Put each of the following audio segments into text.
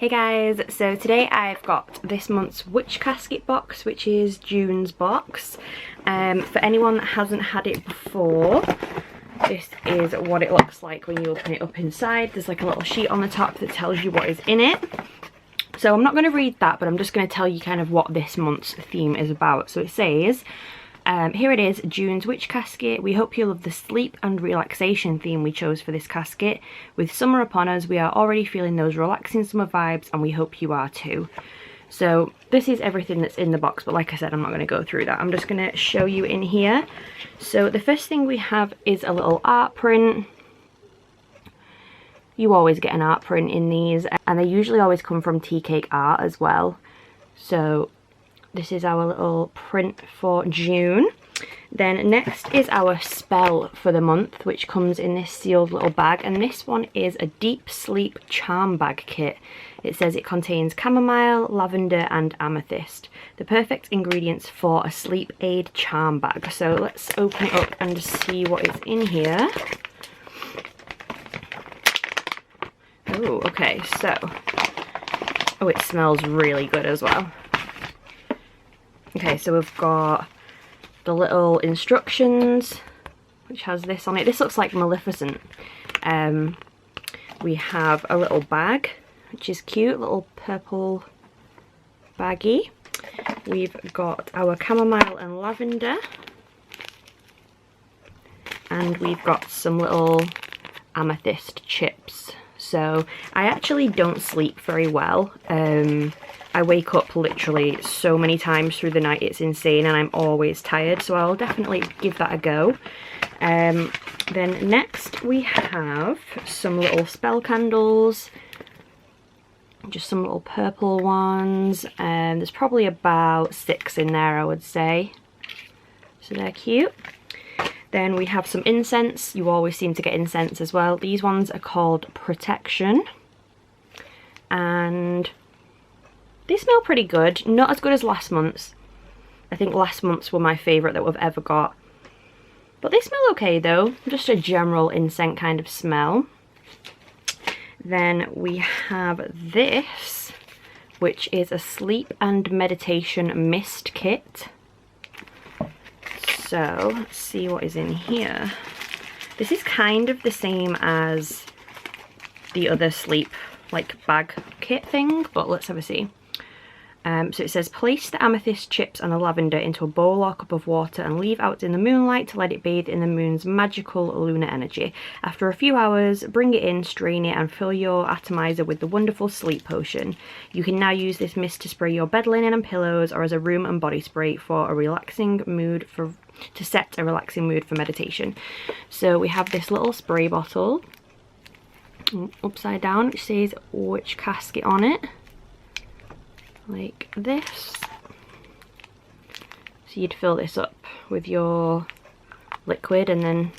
Hey guys, so today I've got this month's Witch Casket box, which is June's box. For anyone that hasn't had it before, this is what it looks like when you open it up inside. There's like a little sheet on the top that tells you what is in it. So I'm not going to read that, but I'm just going to tell you kind of what this month's theme is about. So it says, here it is, June's Witch Casket. We hope you love the sleep and relaxation theme we chose for this casket. With summer upon us, we are already feeling those relaxing summer vibes, and we hope you are too. So this is everything that's in the box, but like I said, I'm not going to go through that. I'm just going to show you in here. So the first thing we have is a little art print. You always get an art print in these, and they usually always come from Tea Cake Art as well. So this is our little print for June. Then next is our spell for the month, which comes in this sealed little bag, and this one is a deep sleep charm bag kit. It says it contains chamomile, lavender and amethyst, the perfect ingredients for a sleep aid charm bag. So let's open it up and see what is in here. Oh, okay, so, oh, it smells really good as well. Okay, so we've got the little instructions, which has this on it. This looks like Maleficent. We have a little bag, which is cute, little purple baggie. We've got our chamomile and lavender. And we've got some little amethyst chips. So I actually don't sleep very well. I wake up literally so many times through the night, it's insane, and I'm always tired, so I'll definitely give that a go. Then next we have some little spell candles, just some little purple ones, and there's probably about 6 in there, I would say, so they're cute. Then we have some incense. You always seem to get incense as well. These ones are called Protection, and they smell pretty good. Not as good as last month's. I think last month's were my favourite that we've ever got. But they smell okay though. Just a general incense kind of smell. Then we have this, which is a sleep and meditation mist kit. So let's see what is in here. This is kind of the same as the other sleep like bag kit thing, but let's have a see. So it says, place the amethyst chips and the lavender into a bowl or cup of water and leave out in the moonlight to let it bathe in the moon's magical lunar energy. After a few hours, bring it in, strain it, and fill your atomizer with the wonderful sleep potion. You can now use this mist to spray your bed linen and pillows, or as a room and body spray for a relaxing mood to set a relaxing mood for meditation. So we have this little spray bottle upside down, which says Witch Casket on it. Like this. So you'd fill this up with your liquid and then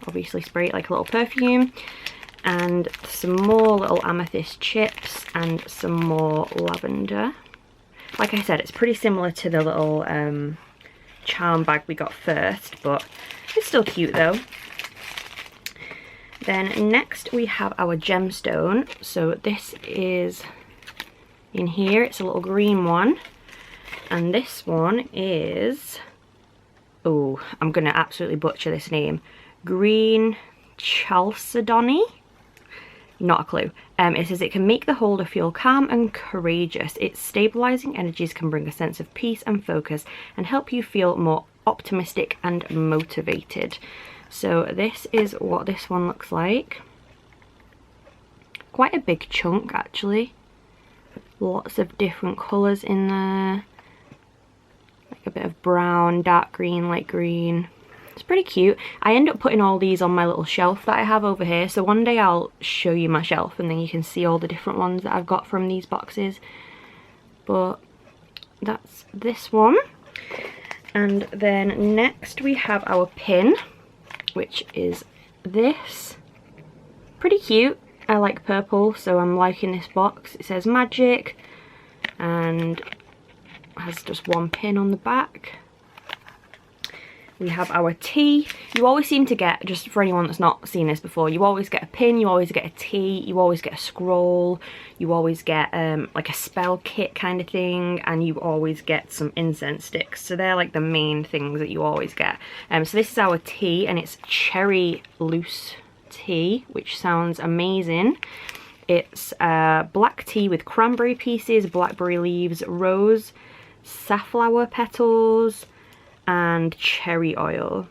obviously spray it like a little perfume, and some more little amethyst chips and some more lavender. Like I said, it's pretty similar to the little charm bag we got first, but it's still cute though. Then next we have our gemstone. So this is in here, it's a little green one, and this one is, oh, I'm gonna absolutely butcher this name, green Chalcedony, not a clue. It says it can make the holder feel calm and courageous. Its stabilizing energies can bring a sense of peace and focus and help you feel more optimistic and motivated. So this is what this one looks like. Quite a big chunk actually. Lots of different colours in there, like a bit of brown, dark green, light green. It's pretty cute. I end up putting all these on my little shelf that I have over here, so one day I'll show you my shelf and then you can see all the different ones that I've got from these boxes. But that's this one. And then next we have our pin, which is this. Pretty cute. I like purple, so I'm liking this box. It says magic and has just one pin on the back. We have our tea. You always seem to get, just for anyone that's not seen this before, you always get a pin, you always get a tea, you always get a scroll, you always get like a spell kit kind of thing, and you always get some incense sticks. So they're like the main things that you always get. So this is our tea, and it's cherry loose tea, which sounds amazing. It's black tea with cranberry pieces, blackberry leaves, rose, safflower petals, and cherry oil.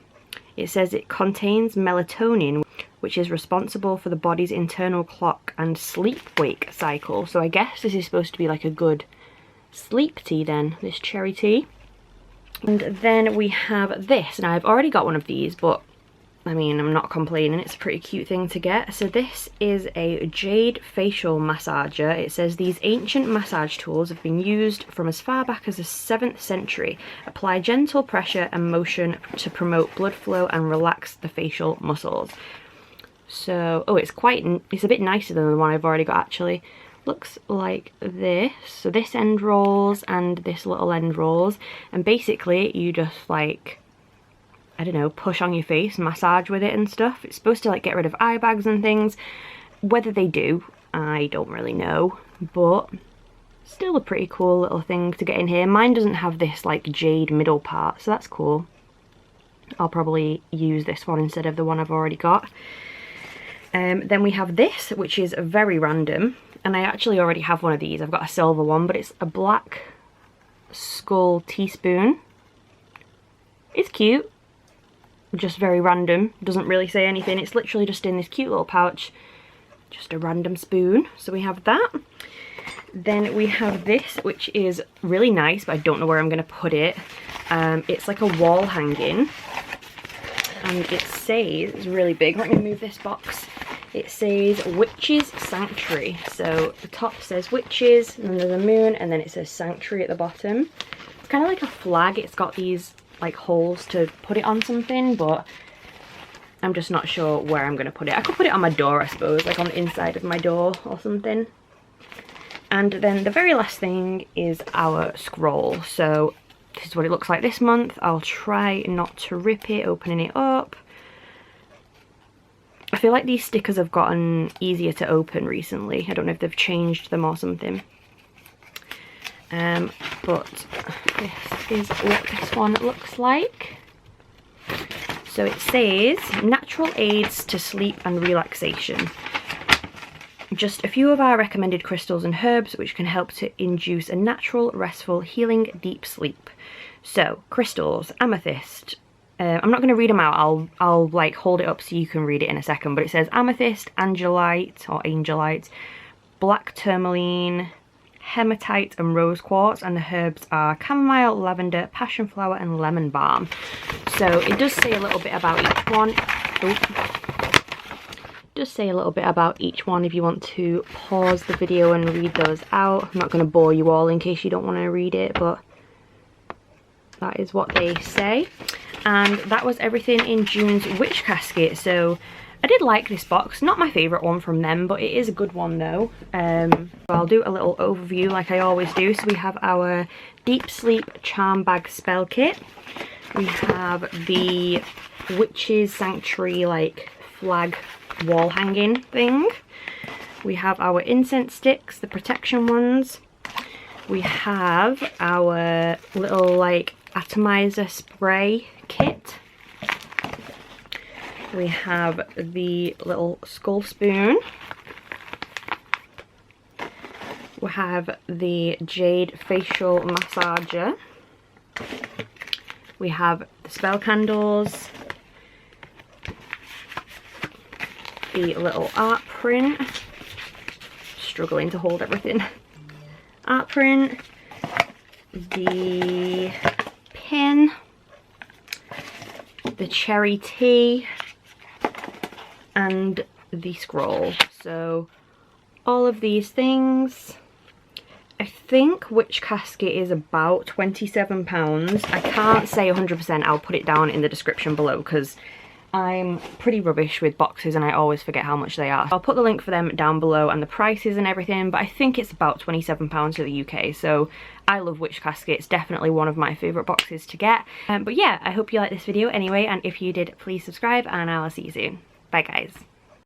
It says it contains melatonin, which is responsible for the body's internal clock and sleep-wake cycle. So I guess this is supposed to be like a good sleep tea then, this cherry tea. And then we have this, and I've already got one of these, but I mean, I'm not complaining, it's a pretty cute thing to get. So this is a Jade facial massager. It says these ancient massage tools have been used from as far back as the 7th century. Apply gentle pressure and motion to promote blood flow and relax the facial muscles. So, oh, it's a bit nicer than the one I've already got actually. Looks like this. So this end rolls and this little end rolls, and basically you just like, I don't know, push on your face, massage with it and stuff. It's supposed to like get rid of eye bags and things. Whether they do, I don't really know, but still a pretty cool little thing to get in here. Mine doesn't have this like jade middle part, so that's cool. I'll probably use this one instead of the one I've already got. Then we have this, which is very random, and I actually already have one of these. I've got a silver one, but it's a black skull teaspoon. It's cute. Just very random, doesn't really say anything. It's literally just in this cute little pouch, just a random spoon. So we have that. Then we have this, which is really nice, but I don't know where I'm going to put it. It's like a wall hanging, and it says, it's really big, let me move this box. It says Witches Sanctuary. So the top says witches, and then there's a moon, and then it says sanctuary at the bottom. It's kind of like a flag. It's got these like holes to put it on something, but I'm just not sure where I'm going to put it. I could put it on my door, I suppose, like on the inside of my door or something. And then the very last thing is our scroll. So this is what it looks like this month. I'll try not to rip it opening it up. I feel like these stickers have gotten easier to open recently. I don't know if they've changed them or something. But this is what this one looks like. So it says natural aids to sleep and relaxation. Just a few of our recommended crystals and herbs which can help to induce a natural, restful, healing, deep sleep. So crystals, amethyst. I'm not going to read them out. I'll like hold it up so you can read it in a second. But it says amethyst, angelite, black tourmaline, hematite and rose quartz, and the herbs are chamomile, lavender, passion flower and lemon balm. So it does say a little bit about each one. It does say a little bit about each one if you want to pause the video and read those out. I'm not going to bore you all in case you don't want to read it, but that is what they say. And that was everything in June's Witch Casket. So I did like this box, not my favourite one from them, but it is a good one though. So I'll do a little overview like I always do. So we have our Deep Sleep Charm Bag Spell Kit. We have the Witches Sanctuary like flag wall hanging thing. We have our incense sticks, the protection ones. We have our little like atomizer spray kit. We have the little skull spoon. We have the Jade facial massager. We have the spell candles. The little art print. Struggling to hold everything. Art print. The pin. The cherry tea. And the scroll. So all of these things. I think Witch Casket is about £27. I can't say 100%. I'll put it down in the description below because I'm pretty rubbish with boxes and I always forget how much they are. I'll put the link for them down below and the prices and everything, but I think it's about £27 to the UK, so I love Witch Casket. It's definitely one of my favourite boxes to get. But yeah, I hope you liked this video anyway, and if you did, please subscribe and I'll see you soon. Bye guys.